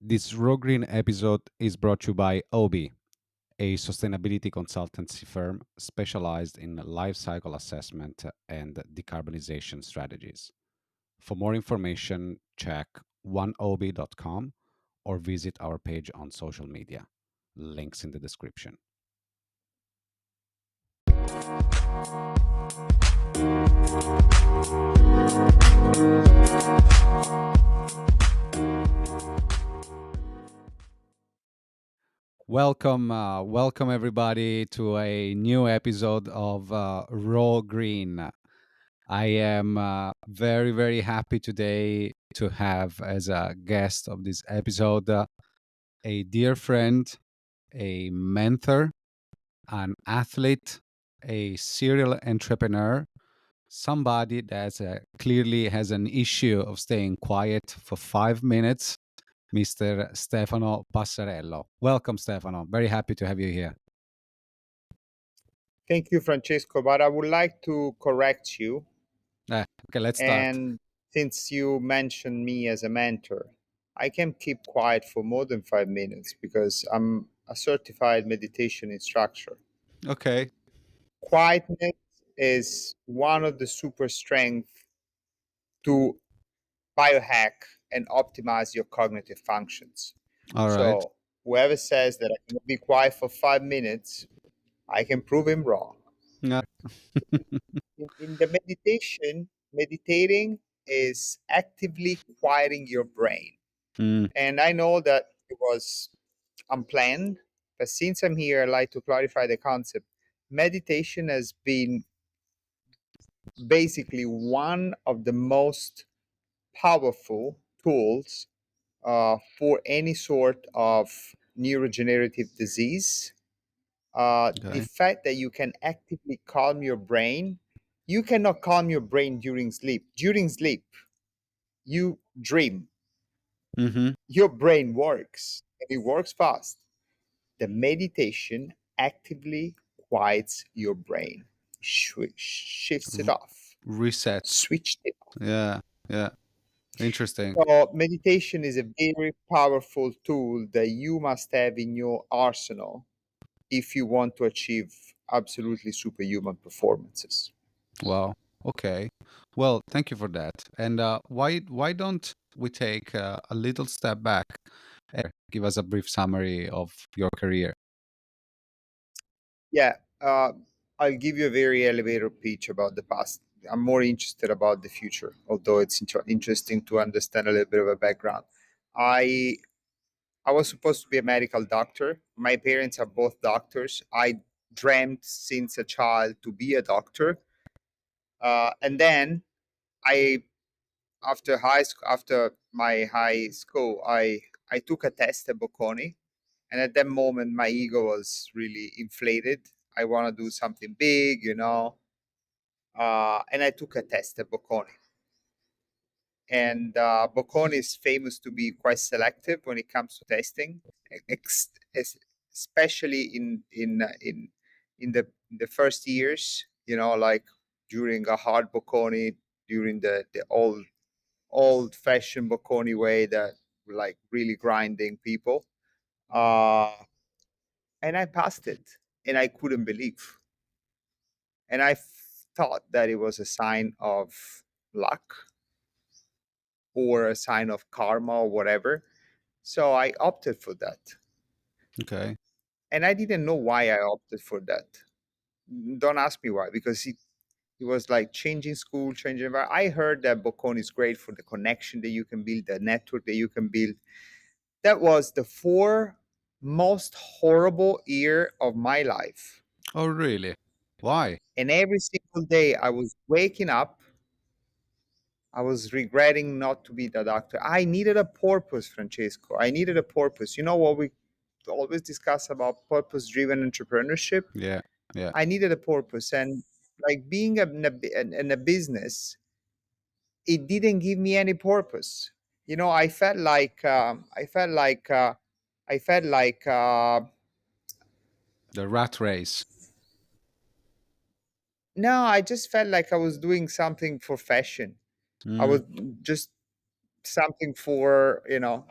This Raw Green episode is brought to you by Obi, a sustainability consultancy firm specialized in life cycle assessment and decarbonization strategies. For more information, check oneobi.com or visit our page on social media. Links in the description. Welcome everybody to a new episode of Raw Green. I am very happy today to have as a guest of this episode a dear friend, a mentor, an athlete, a serial entrepreneur, somebody that clearly has an issue of staying quiet for 5 minutes, Mr. Stefano Passarello. Welcome, Stefano. Very happy to have you here. Thank you, Francesco, but I would like to correct you. Okay, let's start. And since you mentioned me as a mentor, I can keep quiet for more than 5 minutes because I'm a certified meditation instructor. Okay. Quietness is one of the super strengths to biohack and optimize your cognitive functions. All right. So whoever says that I can be quiet for 5 minutes, I can prove him wrong. Yeah. In the meditation, meditating is actively quieting your brain. Mm, And I know that it was unplanned, but since I'm here, I'd like to clarify the concept. Meditation has been basically one of the most powerful tools for any sort of neurodegenerative disease. The okay. fact that you can actively calm your brain, you cannot calm your brain during sleep. During sleep, you dream. Mm-hmm. Your brain works, and it works fast. The meditation actively quiets your brain, shifts it off, Resets. switched it off. Yeah. Yeah. Interesting. So meditation is a very powerful tool that you must have in your arsenal if you want to achieve absolutely superhuman performances. Wow. Okay. Well, thank you for that. And why don't we take a little step back and give us a brief summary of your career? Yeah, I'll give you a very elevator pitch about the past. I'm more interested about the future, although it's interesting to understand a little bit of a background. I I was supposed to be a medical doctor. My parents are both doctors. I dreamt since a child to be a doctor, and then I after my high school, I took a test at Bocconi, and at that moment my ego was really inflated. I want to do something big, and I took a test at Bocconi. And Bocconi is famous to be quite selective when it comes to testing, especially in the first years. Like during a hard Bocconi, during the old fashioned Bocconi way that like really grinding people. Uh, and I passed it, and I couldn't believe. And I thought that it was a sign of luck or a sign of karma or whatever. So I opted for that. Okay. And I didn't know why I opted for that. Don't ask me why, because it was like changing school, changing environment. I heard that Bocconi is great for the connection that you can build, the network that you can build. That was the four most horrible year of my life. Oh, really? Why? And every single day I was waking up, I was regretting not to be the doctor. I needed a purpose, Francesco. I needed a purpose. You know what we always discuss about purpose driven entrepreneurship? Yeah. Yeah. I needed a purpose. And like being in a business, it didn't give me any purpose. I felt like, I felt like, The rat race. no, I just felt like I was doing something for fashion. I Mm, was just something for,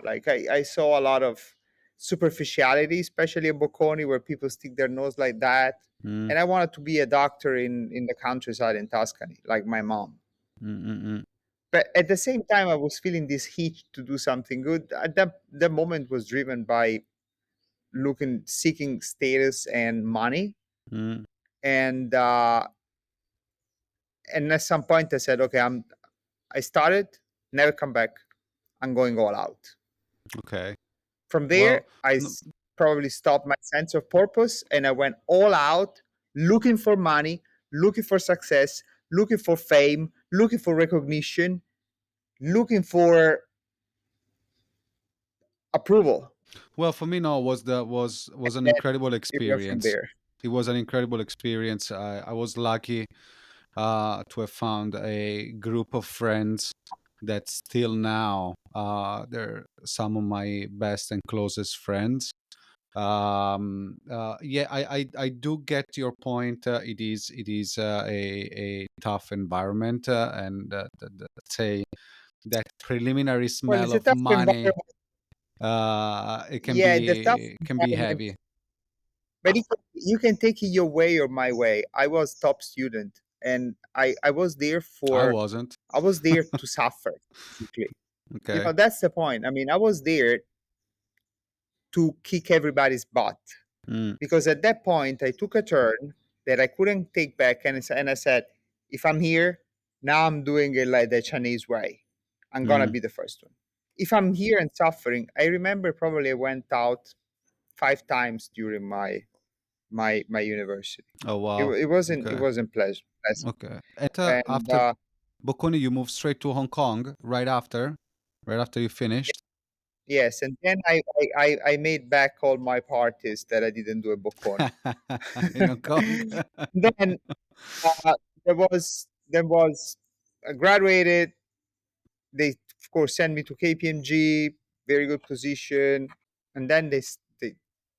like I saw a lot of superficiality, especially in Bocconi, where people stick their nose like that. mm, And I wanted to be a doctor in the countryside in Tuscany, like my mom. mm, mm, mm, But at the same time, I was feeling this heat to do something good. At that the moment was driven by seeking status and money. mm. And at some point I said, okay, I started, never come back. I'm going all out. Okay. From there, Well, I probably stopped my sense of purpose and I went all out, looking for money, looking for success, looking for fame, looking for recognition, looking for approval. well, for me, no, was an Then incredible it went from experience. there. It was an incredible experience. I was lucky to have found a group of friends that still now they're some of my best and closest friends. Yeah, I do get your point. It is a tough environment, and say that preliminary Well, smell it's a of tough money, environment. it Yeah, the tough can be environment, heavy. but you can take it your way or my way. I was top student, and I wasn't. I was there to suffer, basically. Okay. That's the point. I mean, I was there to kick everybody's butt, Mm, because at that point I took a turn that I couldn't take back, and I said, if I'm here now, I'm doing it like the Chinese way. I'm gonna mm. be the first one. If I'm here and suffering, I remember probably I went out 5 times during my university. Oh It, wow. it wasn't it Okay. wasn't pleasant. Okay. And And after Bocconi, you moved straight to Hong Kong right after you finished. yes, and then I made back all my parties that I didn't do at Bocconi. In Hong Kong. Then there was I graduated. They of course sent me to KPMG, very good position, and then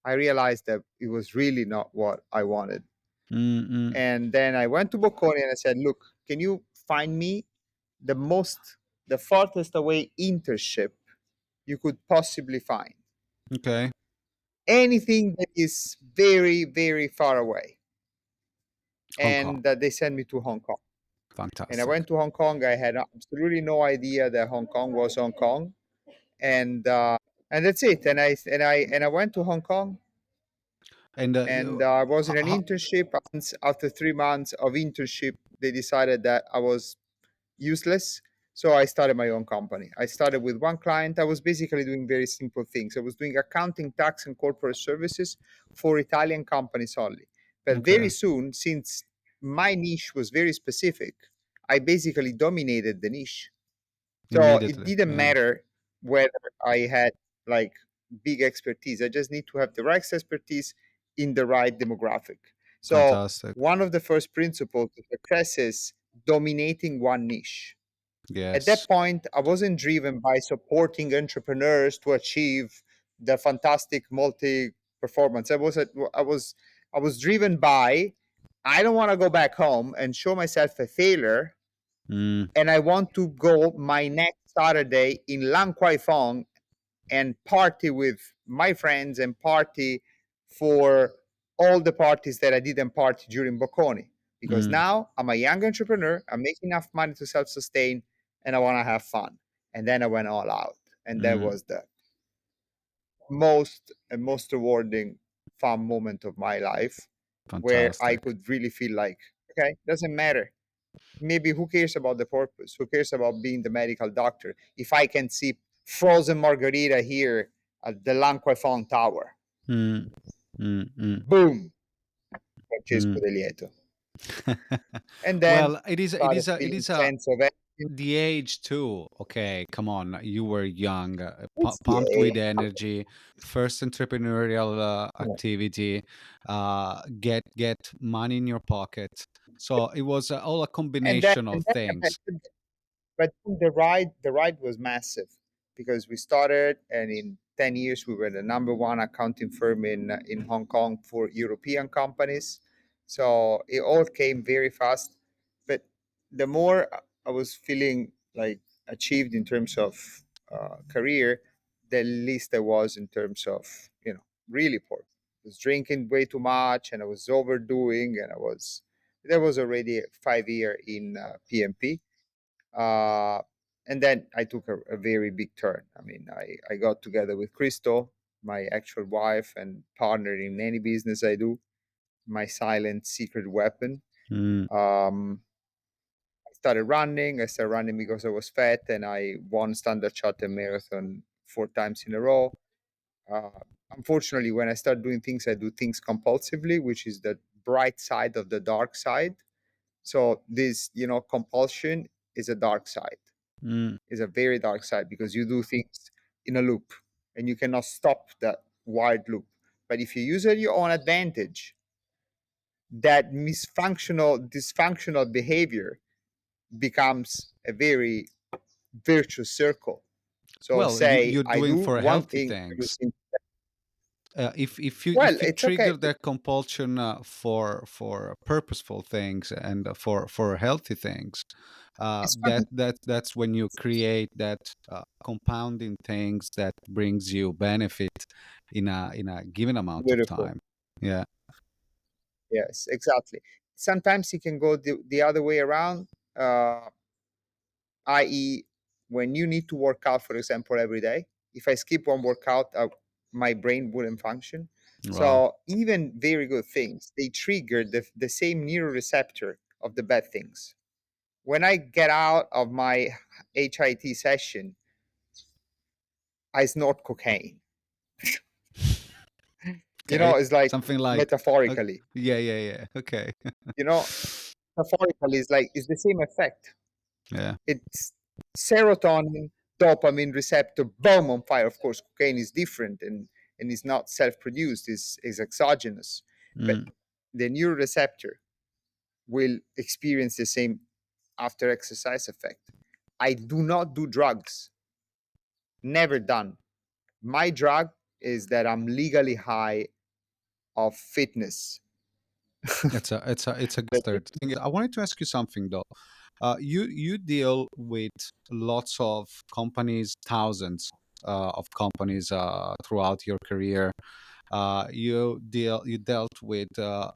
I realized that it was really not what I wanted. Mm, mm. And then I went to Bocconi and I said, look, can you find me the most the farthest away internship you could possibly find? Okay. Anything that is very, very far away. Hong Kong. And they sent me to Hong Kong. And I Fantastic. went to Hong Kong. I had absolutely no idea that Hong Kong was Hong Kong. And that's it. And I went to Hong Kong, And and I was in an how, internship. After 3 months of internship, they decided that I was useless. So I started my own company. I started with one client. I was basically doing very simple things. I was doing accounting, tax, and corporate services for Italian companies only. But very okay. soon, since my niche was very specific, I basically dominated the niche. So it Immediately. didn't Yeah. matter whether I had like big expertise. I just need to have the right expertise in the right demographic. So Fantastic. one of the first principles of success is dominating one niche. At Yes. that point, I wasn't driven by supporting entrepreneurs to achieve the fantastic multi performance. I was driven by, I don't want to go back home and show myself a failure, Mm, and I want to go my next Saturday in Lang Kwai Fong and party with my friends and party for all the parties that I didn't party during Bocconi. Because mm, now I'm a young entrepreneur, I'm making enough money to self sustain, and I want to have fun. And then I went all out. And that mm. was the most rewarding, fun moment of my life, where I Fantastic. could really feel like, okay, doesn't matter. Maybe who cares about the purpose? Who cares about being the medical doctor if I can see frozen margarita here at the Lanquefon Tower? Mm, mm, mm, Boom, Francesco mm. De Lieto. And then Well, started it feeling is a sense of everything. the age too. Okay, come on. You were young, It's pumped yeah, with energy, first entrepreneurial activity, get money in your pocket. So it was all a combination of and then things. but the ride was massive, because we started, and in 10 years we were the number one accounting firm in Hong Kong for European companies. So it all came very fast. But the more I was feeling like achieved in terms of career, the least I was in terms of, really poor. I was drinking way too much, and I was overdoing, and there was already 5 year in PMP. Uh, and then I took a very big turn. I mean, I got together with Crystal, my actual wife and partner in any business I do, my silent secret weapon. Mm, Um, I started running. I started running because I was fat, and I won Standard Chartered Marathon 4 times in a row. Uh, Unfortunately, when I start doing things, I do things compulsively, which is the bright side of the dark side. So this, compulsion is a dark side, mm. is a very dark side, because you do things in a loop and you cannot stop that wired loop. But if you use it at your own advantage, that dysfunctional behavior becomes a very virtuous circle. So Well, say you're I doing do for one healthy thing every things. single. If you Well, it's okay. trigger that compulsion for purposeful things and for healthy things, It's fine. that's when you create that compounding things that brings you benefit in a given amount of Beautiful. time. Yeah. Yes, exactly. Sometimes it can go the other way around, uh, i.e., when you need to work out, for example, every day. If I skip one workout, my brain wouldn't function. Wow. So even very good things, they trigger the same neuroreceptor of the bad things. When I get out of my HIT session, I snort cocaine. Okay. It's like Something like, uh, metaphorically. yeah, yeah, yeah. Okay. You know, Metaphorically is like it's the same effect. Yeah. It's serotonin, dopamine receptor, boom, on fire. Of course, cocaine is different, and is not self-produced; is exogenous. But Mm. the neuroreceptor will experience the same after exercise effect. I do not do drugs. Never done. My drug is that I'm legally high of fitness. It's a That's it. third thing. I wanted to ask you something though. You deal with lots of companies, thousands of companies throughout your career. You dealt with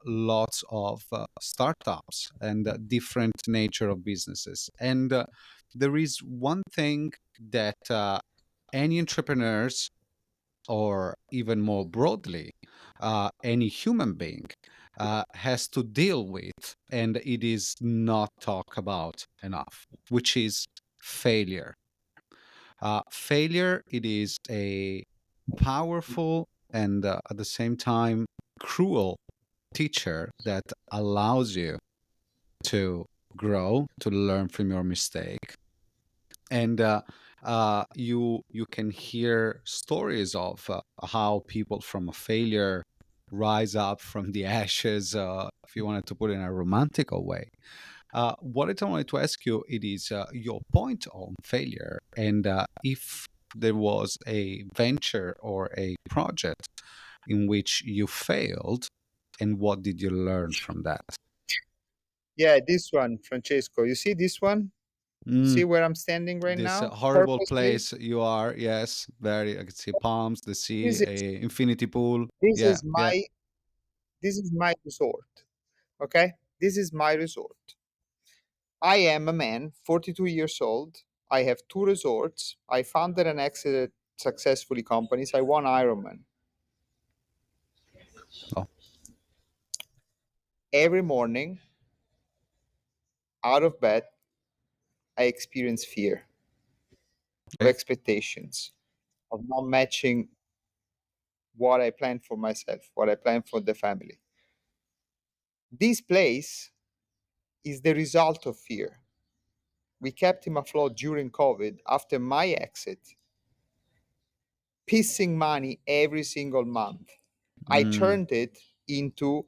lots of startups and different nature of businesses. And there is one thing that any entrepreneurs, or even more broadly, any human being has to deal with, and it is not talked about enough, which is failure. Failure, it is a powerful and at the same time cruel teacher that allows you to grow, to learn from your mistake. And you can hear stories of how people from a failure rise up from the ashes, if you wanted to put it in a romantical way. What I wanted to ask you, it is your point on failure, and if there was a venture or a project in which you failed, and what did you learn from that? Yeah, this one, Francesco. You see this one? Mm, See where I'm standing right this now? horrible Purposely. place you are, yes, very. I can see palms, the sea, This is a infinity pool. this Yeah, is yeah. my resort. Okay? This is my resort. I am a man, 42 years old. I have two resorts. I founded and exited successfully companies. I won Ironman. Oh, Every morning, out of bed, I experience fear of okay. expectations, of not matching what I planned for myself, what I planned for the family. This place is the result of fear. We kept him afloat during COVID after my exit, pissing money every single month. I Mm, turned it into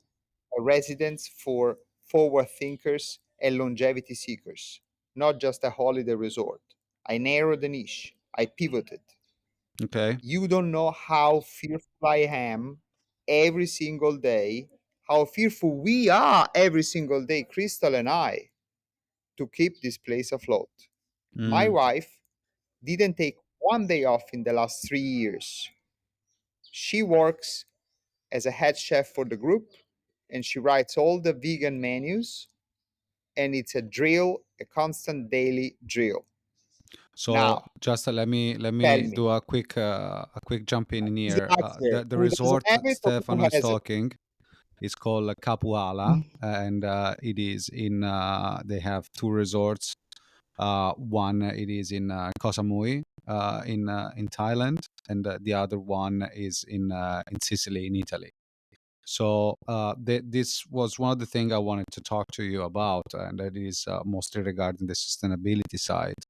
a residence for forward thinkers and longevity seekers, not just a holiday resort. I narrowed the niche. I pivoted. okay. You don't know how fearful I am every single day, how fearful we are every single day, Crystal and I, to keep this place afloat. My Mm, wife didn't take one day off in the last 3 years. She works as a head chef for the group, and she writes all the vegan menus, and it's a drill, a constant daily drill. So Now, just let tell me me, do a quick jump in who's the here. master? The Who doesn't resort have it or Stefano who is has it? talking is called Capuala, and it is in. They have two resorts. One it is in Koh Samui in Thailand, and the other one is in Sicily in Italy. So this was one of the things I wanted to talk to you about, and that is mostly regarding the sustainability side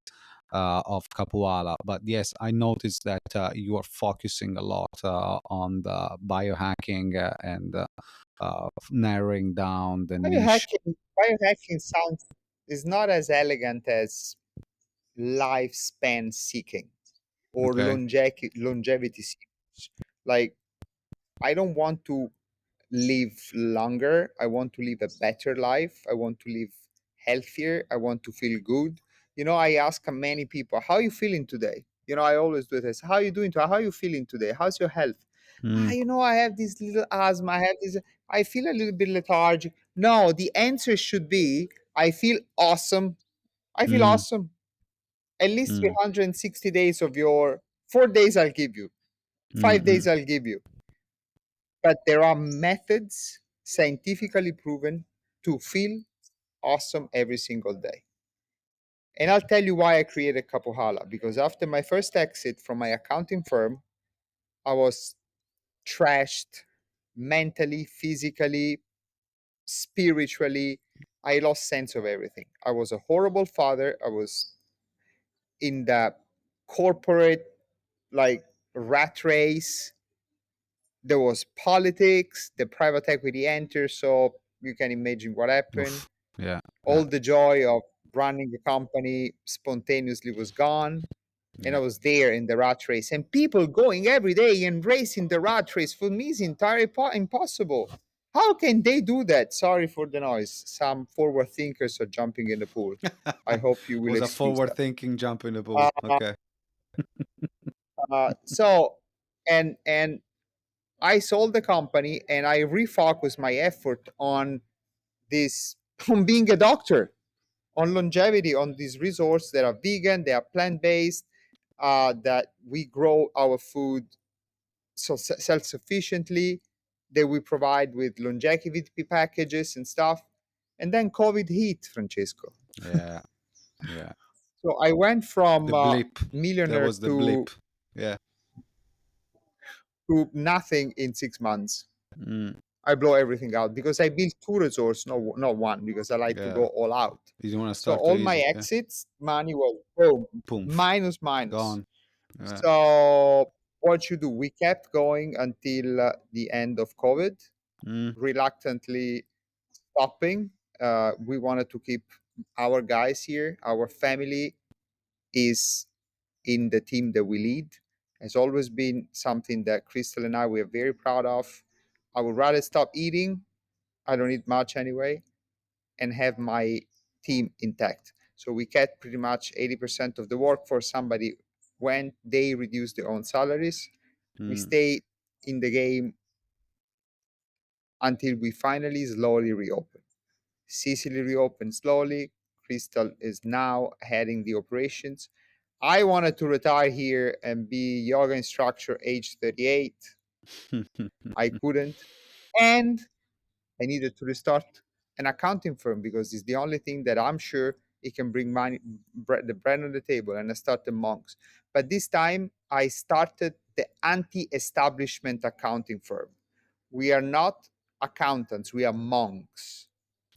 of Capuala. But yes, I noticed that you are focusing a lot on the biohacking and narrowing down the niche. Biohacking sounds is not as elegant as lifespan seeking or Okay. longevity seeking. Like, I don't want to live longer. I want to live a better life. I want to live healthier. I want to feel good. I ask many people, how are you feeling today? I always do this. How are you doing today? How are you feeling today? How's your health? Mm, I have this little asthma. I feel a little bit lethargic. No, the answer should be, I feel awesome. I feel mm, awesome. At least mm, 360 days of your 4 days I'll give you. mm, 5 days mm. I'll give you. But there are methods scientifically proven to feel awesome every single day. And I'll tell you why I created Kapuhala. Because after my first exit from my accounting firm, I was trashed mentally, physically, spiritually. I lost sense of everything. I was a horrible father. I was in the corporate, like, rat race. There was politics. The private equity entered, so you can imagine what happened. Oof. Yeah. All the joy of running the company spontaneously was gone. And I Yeah. was there in the rat race. And people going every day and racing the rat race for me is entirely impossible. How can they do that? Sorry for the noise. Some forward thinkers are jumping in the pool. I hope you will Was a excuse forward that. thinking jump in the pool. Uh, Okay. so, and I sold the company and I refocused my effort on this, on being a doctor, on longevity, on these resorts that are vegan, they are plant based, that we grow our food so self sufficiently, that we provide with longevity packages and stuff. And then COVID hit, Francesco. Yeah. Yeah. So I went from The blip. That millionaire was the blip. Yeah. to nothing in 6 months. Mm, I blow everything out because I built two resorts, no, not one, because I like to go yeah. all out. You don't want to So start too all my easy. Yeah. exits, money was boom, Poof. minus, minus. Gone. Yeah. So what you do? We kept going until the end of COVID, Mm, reluctantly stopping. We wanted to keep our guys here. Our family is in the team that we lead. Has always been something that Crystal and I we are very proud of. I would rather stop eating. I don't eat much anyway, and have my team intact. So we kept pretty much 80% of the workforce. Somebody when they reduce their own salaries. We mm, stay in the game until we finally slowly reopen. Sicily reopened slowly. Crystal is now heading the operations. I wanted to retire here and be yoga instructor age 38. I couldn't. And I needed to restart an accounting firm because it's the only thing that I'm sure it can bring money, the bread on the table. And I started Monks. But this time I started the anti-establishment accounting firm. We are not accountants, we are monks.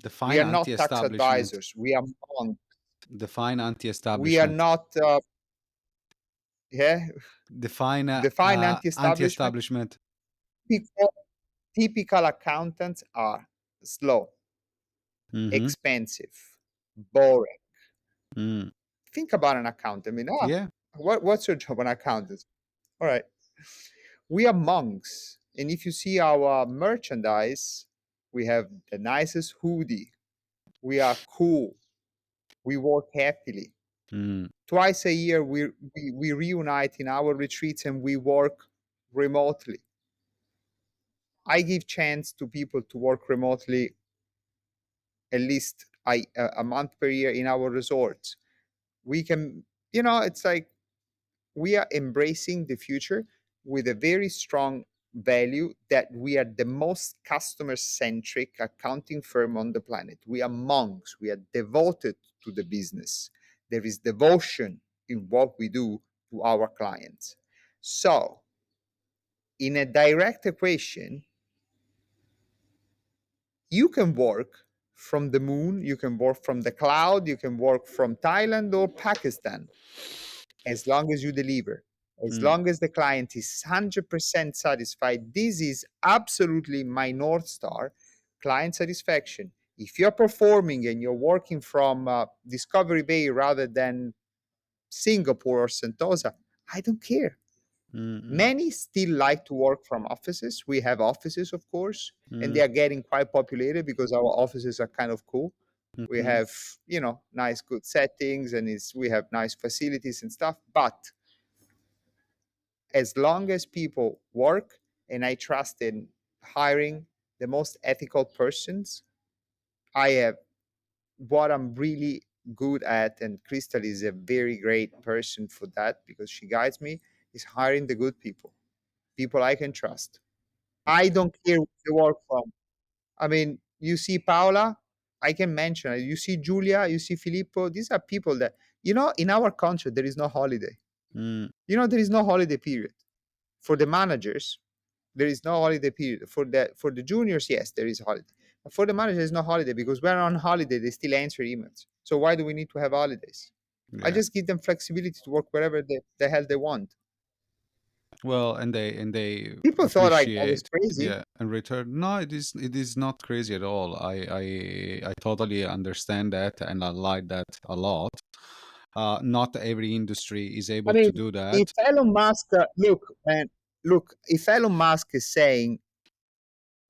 We Define are not tax anti-establishment. advisors, we are monks. Define We are anti-establishment. not, yeah, Define define anti-establishment. anti-establishment. Typical, typical accountants are slow, Mm-hmm. expensive, boring. Mm. Think about an accountant. I mean, Yeah. what's your job, an accountant? All right. We are monks. And if you see our merchandise, we have the nicest hoodie. We are cool. We work happily. mm, Twice a year, we reunite in our retreats and we work remotely. I give chance to people to work remotely at least a month per year in our resorts. We can, it's like we are embracing the future with a very strong value that we are the most customer centric accounting firm on the planet. We are monks, we are devoted to the business. There is devotion in what we do to our clients. So, in a direct equation, you can work from the moon, you can work from the cloud, you can work from Thailand or Pakistan, as long as you deliver, as mm, long as the client is 100% satisfied. This is absolutely my North Star, client satisfaction. If you're performing and you're working from Discovery Bay rather than Singapore or Sentosa, I don't care. mm, Many still like to work from offices. We have offices, of course, and mm, they are getting quite populated because our offices are kind of cool. mm, We mm, have, nice, good settings, and we have nice facilities and stuff. But as long as people work, and I trust in hiring the most ethical persons, I have what I'm really good at, and Crystal is a very great person for that because she guides me, is hiring the good people I can trust. I don't care where they work from. I mean, you see Paola, I can mention her. You see Julia, you see Filippo. These are people that, in our country, there is no holiday. mm, There is no holiday period. For the managers, there is no holiday period. For the juniors, yes, there is a holiday. But for the managers, there's no holiday because when on holiday, they still answer emails. So why do we need to have holidays? I yeah. just give them flexibility to work wherever the hell they want. Well, and they People thought I was appreciate, crazy. yeah, and return. No, it is not crazy at all. I totally understand that, and I like that a lot. Not every industry is I able mean, to do if that. Elon Musk, look, man, look, if Elon Musk is saying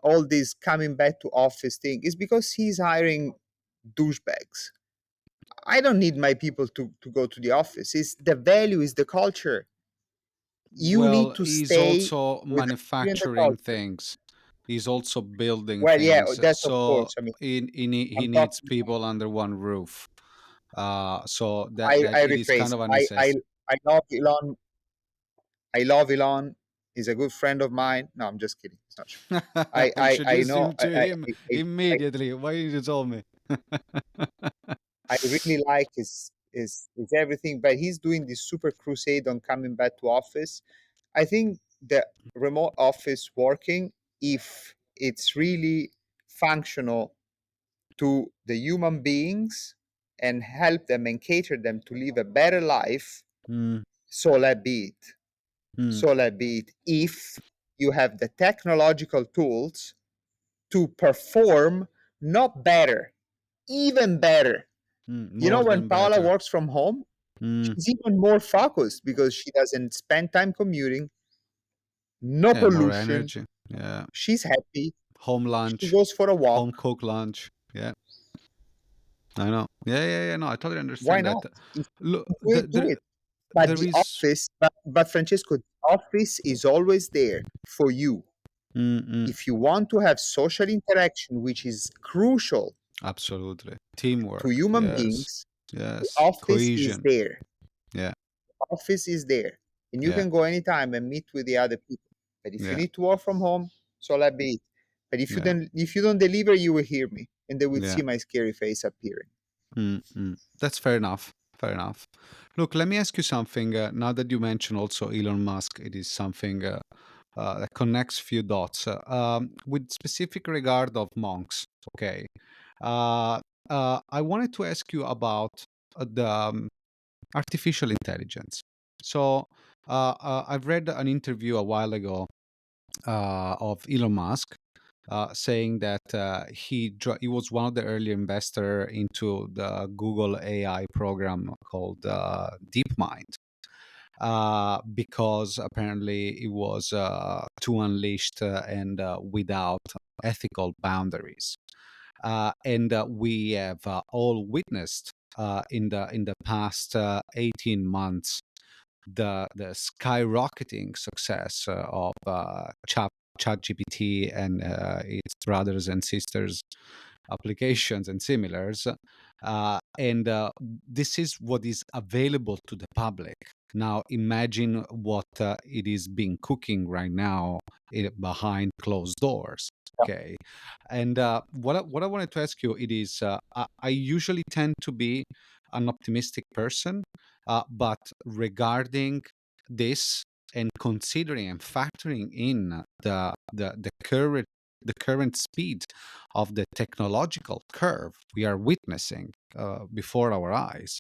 all this coming back to office thing, is because he's hiring douchebags. I don't need my people to go to the office. It's the value, is the culture. You need Well, to he's stay also with the value and the manufacturing culture. things. He's also building Well, yeah, things. that's of So course. I mean, he I'm needs talking. people under one roof. So that I that I it is kind rephrase. of a I I necessity. I love Elon. I love Elon. He's a good friend of mine. No, I'm just kidding. It's not true. I Introduce know. him to him I immediately. Why didn't you tell me? I really like his everything, but he's doing this super crusade on coming back to office. I think the remote office working, if it's really functional to the human beings and help them and cater them to live a better life, Mm, so let be it. mm, So let be it. If you have the technological tools to perform not better, even better. more When than Paola better. works from home, Mm, she's even more focused because she doesn't spend time commuting, no yeah, more pollution. energy. Yeah, She's happy. home She lunch, goes for a home walk. cooked lunch. Yeah, I know. Yeah, yeah, yeah. No, I totally Why understand that. not? If Look, you do it, do it. But there the is. office, but Francesco, the office is always there for you. Mm, mm, If you want to have social interaction, which is crucial absolutely. to Teamwork. human Yes. beings, the Yes. office is Cohesion. there. Yeah. The office is there. And you Yeah. can go anytime and meet with the other people. But if you Yeah. need to work from home, so let be it. But Yeah. if you don't deliver, you will hear me and they will Yeah. see my scary face appearing. Mm, mm. That's fair enough. Fair enough. Look, let me ask you something. Now that you mentioned also Elon Musk, it is something that connects few dots. With specific regard of monks, okay. Uh, I wanted to ask you about the artificial intelligence. So I've read an interview a while ago of Elon Musk saying that he was one of the early investor into the Google AI program called DeepMind because apparently it was too unleashed and without ethical boundaries. And we have all witnessed in the past 18 months, the skyrocketing success of ChatGPT and its brothers and sisters applications and similars. And this is what is available to the public. Now, imagine what it is being cooking right now behind closed doors. Okay, and what I wanted to ask you it is I usually tend to be an optimistic person, but regarding this and considering and factoring in the current speed of the technological curve we are witnessing before our eyes,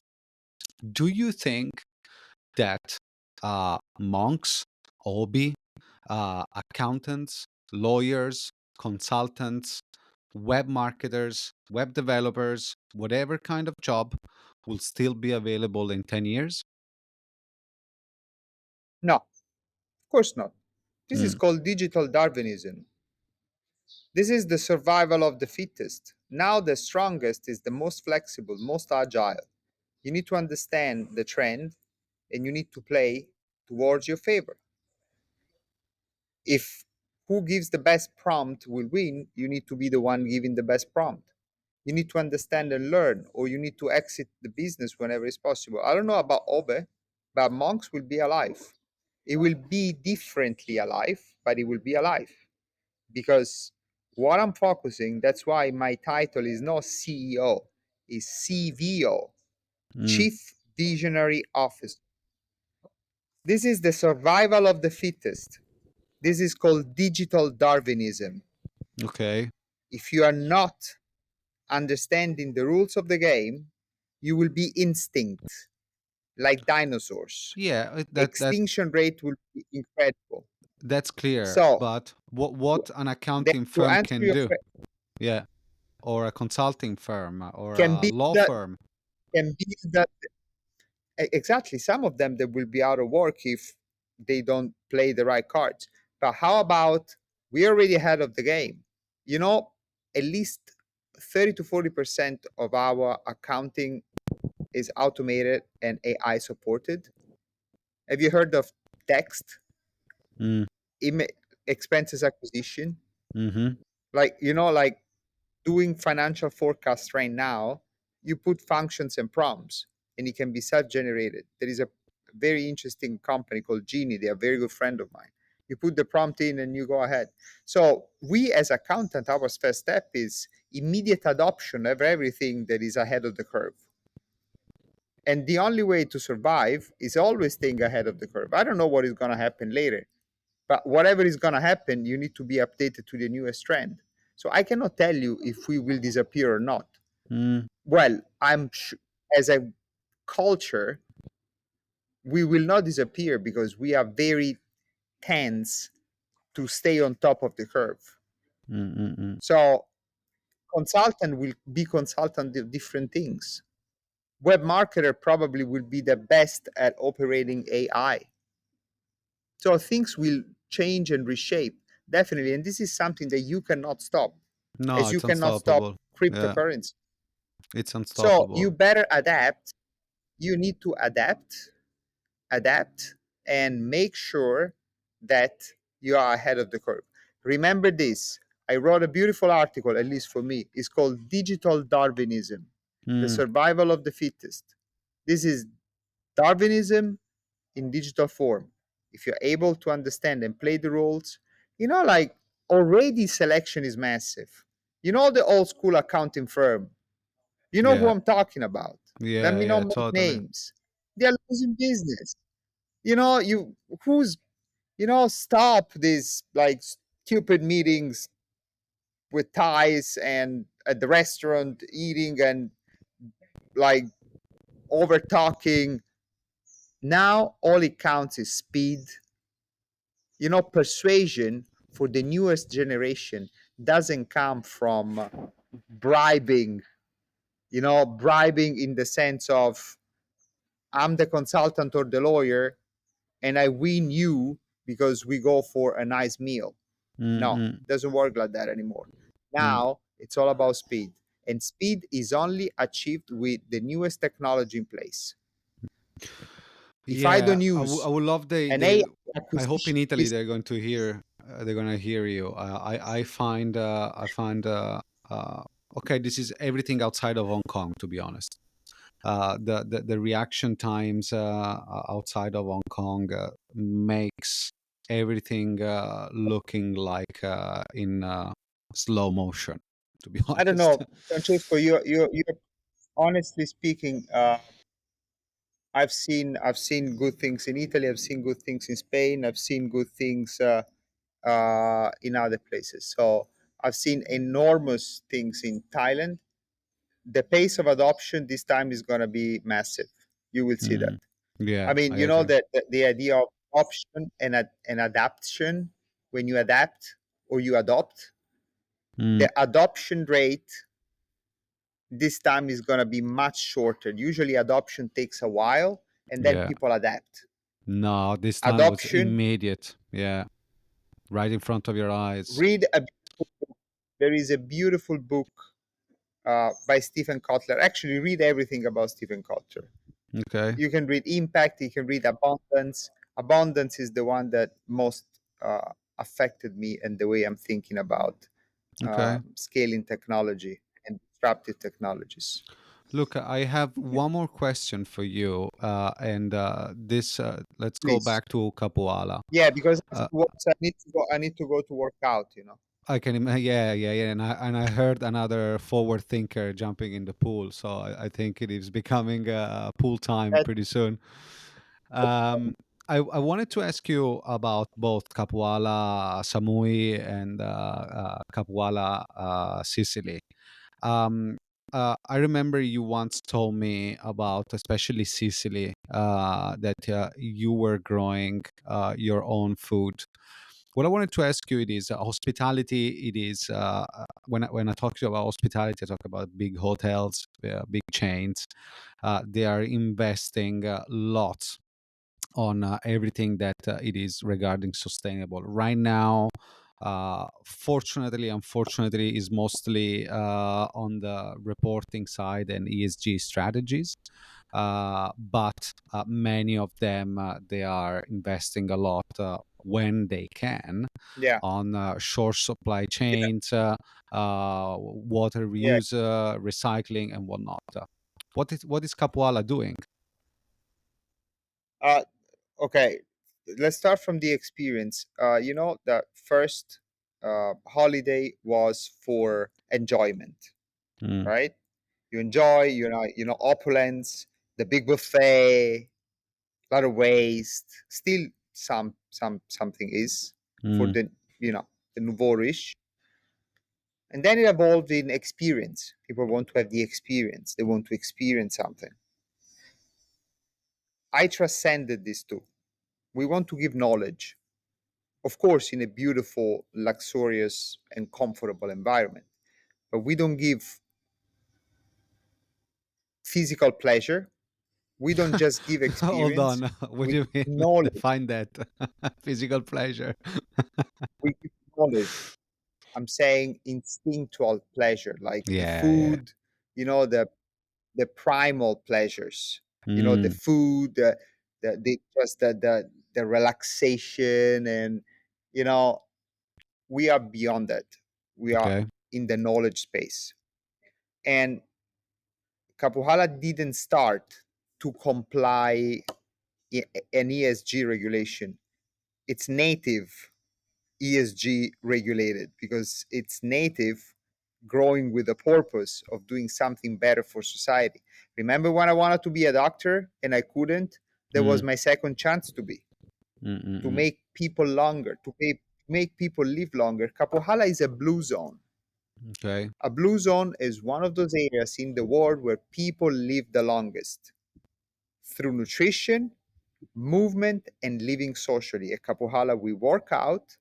do you think that monks, obi, accountants, lawyers, consultants, web marketers, web developers, whatever kind of job will still be available in 10 years? No, of course not. This is Mm, called digital Darwinism. This is the survival of the fittest. Now, the strongest is the most flexible, most agile. You need to understand the trend and you need to play towards your favor. If who gives the best prompt will win, you need to be the one giving the best prompt. You need to understand and learn, or you need to exit the business whenever it's possible. I don't know about Obe, but monks will be alive. It will be differently alive, but it will be alive because what I'm focusing, that's why my title is not CEO, is CVO, mm, Chief Visionary Officer. This is the survival of the fittest. This is called digital Darwinism. okay. If you are not understanding the rules of the game, you will be instinct like dinosaurs. Yeah, Extinction rate will be incredible. that's clear. So, But what an then accounting to firm answer can your do, question, yeah, or a consulting firm or can a be law that firm. can be that exactly some of them that will be out of work if they don't play the right cards. But how about we already ahead of the game? You know, at least 30 to 40% of our accounting is automated and AI supported. Have you heard of text, Mm, ima- expenses acquisition? mm-hmm, Like, like doing financial forecasts right now, you put functions and prompts and it can be self-generated. There is a very interesting company called Genie. They are a very good friend of mine. You put the prompt in and you go ahead. So we as accountant, our first step is immediate adoption of everything that is ahead of the curve. And the only way to survive is always staying ahead of the curve. I don't know what is going to happen later, but whatever is going to happen, you need to be updated to the newest trend. So I cannot tell you if we will disappear or not. mm, Well, as a culture, we will not disappear because we are very tense to stay on top of the curve. mm, mm, mm. So consultant will be consultant of different things. Web marketer probably will be the best at operating AI. So things will change and reshape, definitely. And this is something that you cannot stop, No, as you it's cannot stop unstoppable. Yeah, cryptocurrency. it's So you unstoppable. better adapt. You need to adapt, and make sure that you are ahead of the curve. Remember this. I wrote a beautiful article, at least for me. It's called Digital Darwinism, the Mm, survival of the fittest. This is Darwinism in digital form. If you're able to understand and play the roles, like already selection is massive. The old school accounting firm. You know who yeah, I'm talking about. Let yeah, me yeah, not make totally. names. They're losing business. You who's stop these like stupid meetings with ties and at the restaurant eating and like over talking. Now all it counts is speed. Persuasion for the newest generation doesn't come from bribing, bribing in the sense of I'm the consultant or the lawyer and I win you because we go for a nice meal. Mm, No, mm, doesn't work like that anymore. mm, Now it's all about speed. And speed is only achieved with the newest technology in place. If I Yeah, don't I use would love an AI I hope in acquisition Italy system, they're going to hear they're going to hear you. I find uh, okay, this is everything outside of Hong Kong, to be honest. The reaction times outside of Hong Kong makes everything looking like in slow motion, to be I don't honest. know, Francesco. You're honestly speaking. I've seen good things in Italy. I've seen good things in Spain. I've seen good things in other places. So I've seen enormous things in Thailand. The pace of adoption this time is going to be massive. You will see that. Mm, yeah, I mean, I you know agree. that the idea of option and adaptation. When you adapt or you adopt, Mm, the adoption rate this time is going to be much shorter. Usually, adoption takes a while, and then yeah. people adapt. No, this time was Adoption. immediate. Yeah, right in front of your eyes. Read a beautiful book. There is a beautiful book by Stephen Kotler. Actually, read everything about Stephen Kotler. Okay, You can read Impact. You can read Abundance. Abundance is the one that most affected me and the way I'm thinking about okay. scaling technology and disruptive technologies. Look, I have one more question for you, and this let's go Please. back to Capuala. Yeah, because Uh, afterwards I need to go. I need to go to work out. I can imagine. Yeah, yeah, yeah. And I heard another forward thinker jumping in the pool. So I think it is becoming pool time That, pretty soon. Um, I wanted to ask you about both Capuala Samui and Capuala Sicily. Um, I remember you once told me about, especially Sicily, that you were growing your own food. What I wanted to ask you it is hospitality. It is when I talk to you about hospitality, I talk about big hotels, big chains. They are investing lots on everything that it is regarding sustainable. Right now, fortunately, unfortunately, is mostly on the reporting side and ESG strategies. But many of them they are investing a lot when they can yeah, on short supply yeah, chains, water yeah. reuse, recycling, and whatnot. What is Capuala doing? Uh, okay, let's start from the experience. The first holiday was for enjoyment, Mm, right? You enjoy, opulence, the big buffet, a lot of waste. Still, something is for mm, the nouveau riche. And then it evolved in experience. People want to have the experience. They want to experience something. I transcended these two. We want to give knowledge, of course, in a beautiful, luxurious, and comfortable environment. But we don't give physical pleasure. We don't just give Hold on. experience. What We do you give mean? knowledge. Define that. Physical pleasure. We give knowledge. I'm saying instinctual pleasure, like the Yeah, yeah. food, the primal pleasures. The Mm, food, the relaxation, and you know we are beyond that. We are okay. in the knowledge space. And Kapuhala didn't start to comply an ESG regulation. It's native ESG regulated because it's native growing with the purpose of doing something better for society. Remember when I wanted to be a doctor and I couldn't? That was Mm, my second chance mm, mm, to mm. make people longer, make people live longer. Kapohala is a blue zone. Okay. A blue zone is one of those areas in the world where people live the longest through nutrition, movement, and living socially. At Kapohala, we work out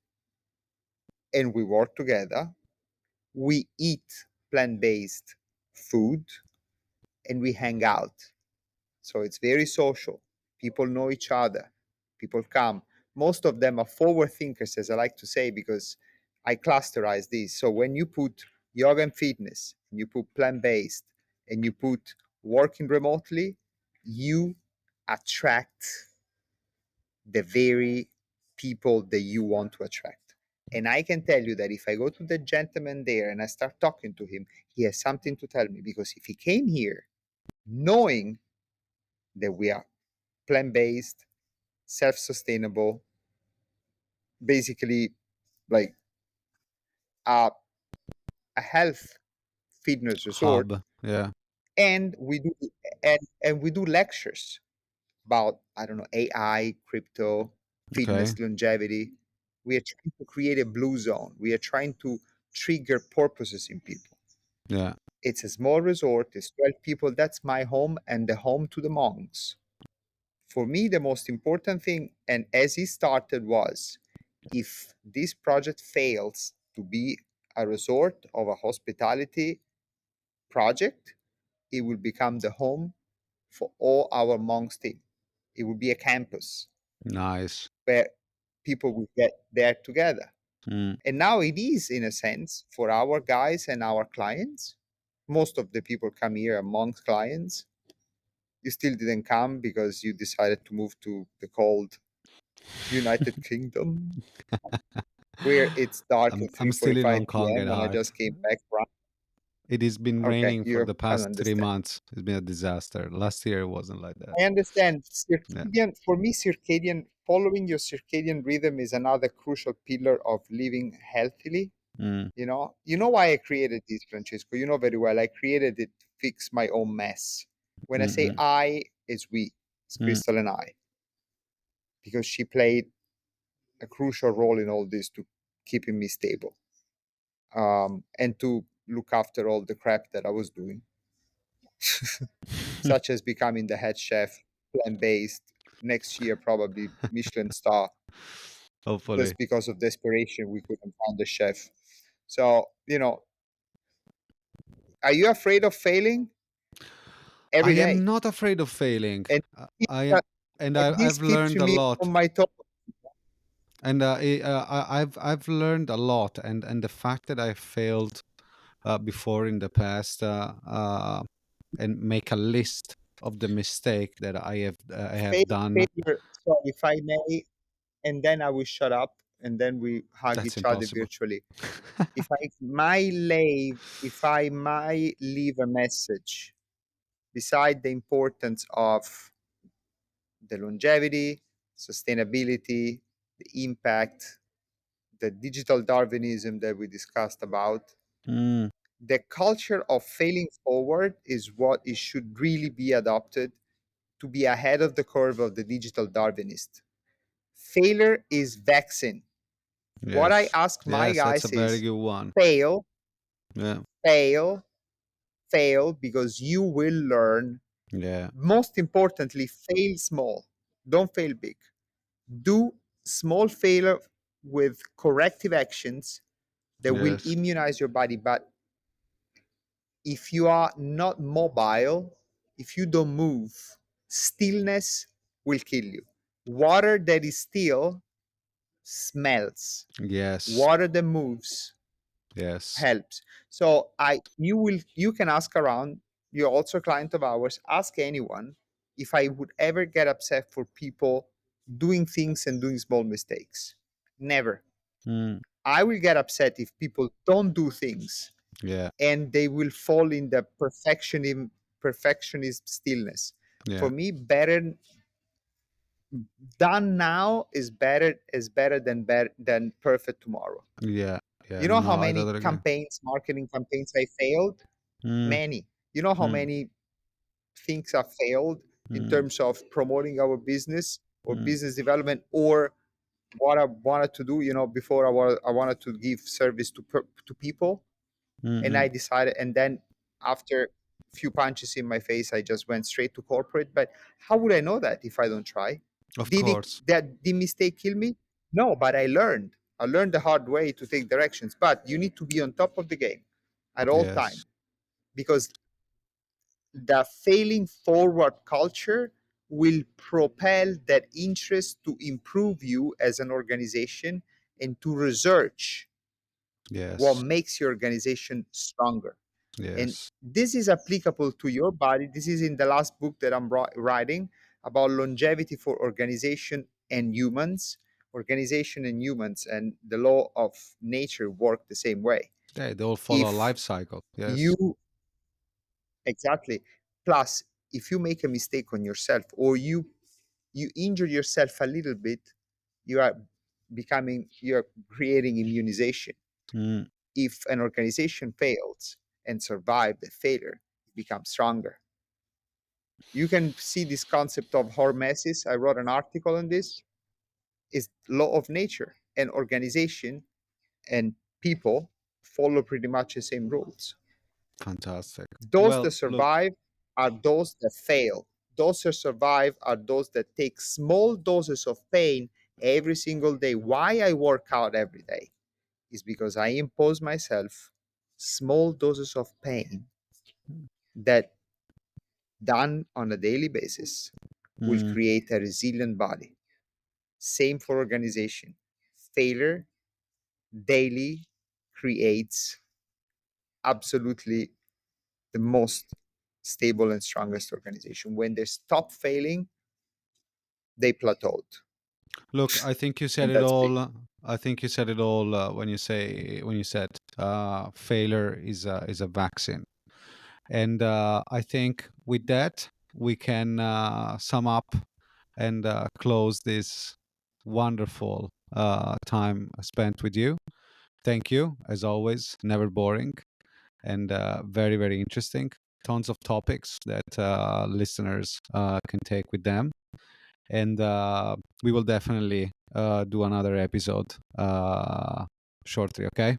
and we work together. We eat plant based food and we hang out. So it's very social. People know each other. People come. Most of them are forward thinkers, as I like to say, because I clusterize these. So when you put yoga and fitness, and you put plant-based, and you put working remotely, you attract the very people that you want to attract. And I can tell you that if I go to the gentleman there and I start talking to him, he has something to tell me, because if he came here knowing that we are plant-based, self-sustainable, basically like a, a health fitness resort, Hub. Yeah. and we do and we do lectures about, I don't know, AI, crypto, Okay. fitness, longevity. We are trying to create a blue zone. We are trying to trigger purposes in people. Yeah. It's a small resort, it's 12 people. That's my home and the home to the monks. For me, the most important thing, and as he started, was if this project fails to be a resort of a hospitality project, it will become the home for all our monks team. It will be a campus Nice. where people will get there together. Mm. And now it is, in a sense, for our guys and our clients. Most of the people come here amongst clients. You still didn't come because you decided to move to the cold United Kingdom, where it's dark I'm at I'm still in 3:45 Hong Kong at p.m. and I heart. just came back from. It has been Okay, raining for you're. the I past three understand. months. It's been a disaster. Last year it wasn't like that. I understand. Yeah. Circadian, for me, circadian, following your circadian rhythm is another crucial pillar of living healthily. Mm. You know why I created this, Francesco. You know very well. I created it to fix my own mess. When I say Mm-mm. I, it's we, it's Mm. Crystal and I, because she played a crucial role in all this to keeping me stable, and to look after all the crap that I was doing, such as becoming the head chef, plant based, next year probably Michelin star. Hopefully. Just because of desperation, we couldn't find a chef. So, are you afraid of failing I every am day? not afraid of failing. And I am, and this I've keeps learned a me lot. on my toes. And I've learned a lot, and the fact that I failed before in the past, and make a list of the mistake that I have done. Failure, so if I may, and then I will shut up, and then we hug That's each other impossible. virtually. If I might leave a message beside the importance of the longevity, sustainability, the impact, the digital Darwinism that we discussed about, Mm. the culture of failing forward is what it should really be adopted to be ahead of the curve of the digital Darwinist. Failure is vaccine. What I Yes. ask my Yes, that's a guys very is good one. fail, Yeah. fail, fail, because you will learn. Yeah. Most importantly, fail small. Don't fail big. Do small failure with corrective actions that will Yes. immunize your body. But if you are not mobile, if you don't move, stillness will kill you. Water that is still smells. Yes. Water that moves Yes. helps. So you can ask around. You're also a client of ours. Ask anyone if I would ever get upset for people doing things and doing small mistakes. Never. Mm. I will get upset if people don't do things Yeah. and they will fall in the perfectionism stillness. For Yeah. me, better done now is better than perfect tomorrow. Yeah. Yeah. You know how No, I many totally agree. campaigns, marketing campaigns I failed? Mm. Many. You know how Mm. many things have failed in Mm. terms of promoting our business or Mm. business development, or what I wanted to do, before I wanted to give service to people, and I Mm-mm. decided, and then after a few punches in my face, I just went straight to corporate. But how would I know that if I don't try? Of course. Did the mistake kill me? No, but I learned the hard way to take directions. But you need to be on top of the game at all time, Yes. because the failing forward culture will propel that interest to improve you as an organization and to research what Yes. makes your organization stronger. And Yes. this is applicable to your body. This is in the last book that I'm writing about longevity for organization and humans, and the law of nature work the same way. They all follow a If life cycle. Yes. you exactly plus if you make a mistake on yourself, or you injure yourself a little bit, you are you're creating immunization. Mm, If an organization fails and survive the failure, it becomes stronger. You can see this concept of hormesis. I wrote an article on this. Is law of nature, and organization and people follow pretty much the same rules. fantastic. Those that Well, look, survive are those that fail. Those that survive are those that take small doses of pain every single day. Why I work out every day is because I impose myself small doses of pain that, done on a daily basis, will mm, create a resilient body. Same for organization. Failure daily creates absolutely the most stable and strongest organization. When they stop failing, they plateaued. look, I think you said And it that's big. all. I think you said it all when you said failure is a vaccine. And I think with that, we can sum up and close this wonderful time spent with you. Thank you, as always, never boring and very, very interesting. Tons of topics that listeners can take with them. And we will definitely do another episode shortly, okay?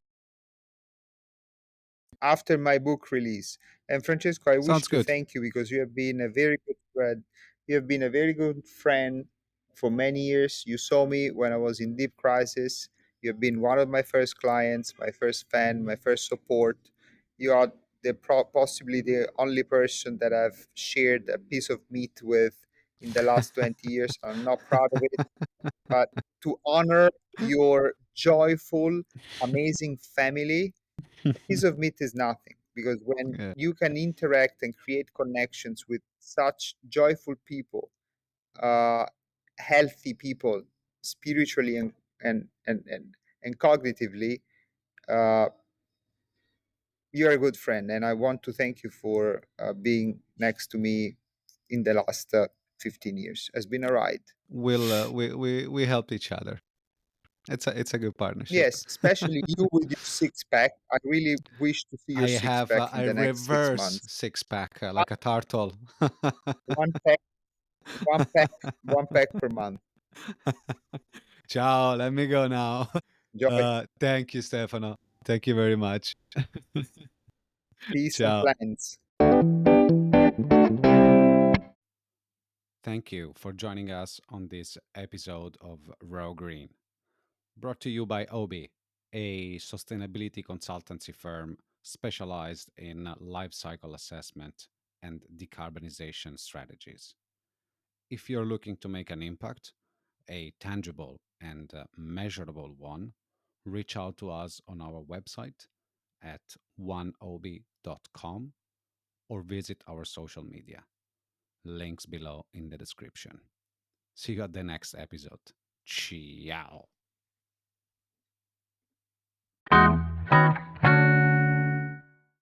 After my book release. And Francesco, I wish Sounds to good. thank you because you have been a very good friend. You have been a very good friend for many years. You saw me when I was in deep crisis. You have been one of my first clients, my first fan, my first support. You are possibly the only person that I've shared a piece of meat with in the last 20 years. I'm not proud of it, but to honor your joyful, amazing family, a piece of meat is nothing, because when Yeah. you can interact and create connections with such joyful people, uh, healthy people, spiritually and cognitively, uh, you're a good friend. And I want to thank you for being next to me in the last 15 years. It's been a ride. We help each other. It's a good partnership. Yes, especially you with your six pack. I really wish to see I your six have pack in a the next six reverse months. six pack One, like a turtle. one pack, one pack, one pack per month. Ciao, let me go now. Enjoy. Thank you, Stefano. Thank you very much. Peace and Ciao. plans. Thank you for joining us on this episode of Raw Green, brought to you by Obi, a sustainability consultancy firm specialized in life cycle assessment and decarbonization strategies. If you're looking to make an impact, a tangible and measurable one, reach out to us on our website at oneob.com or visit our social media. Links below in the description. See you at the next episode. Ciao.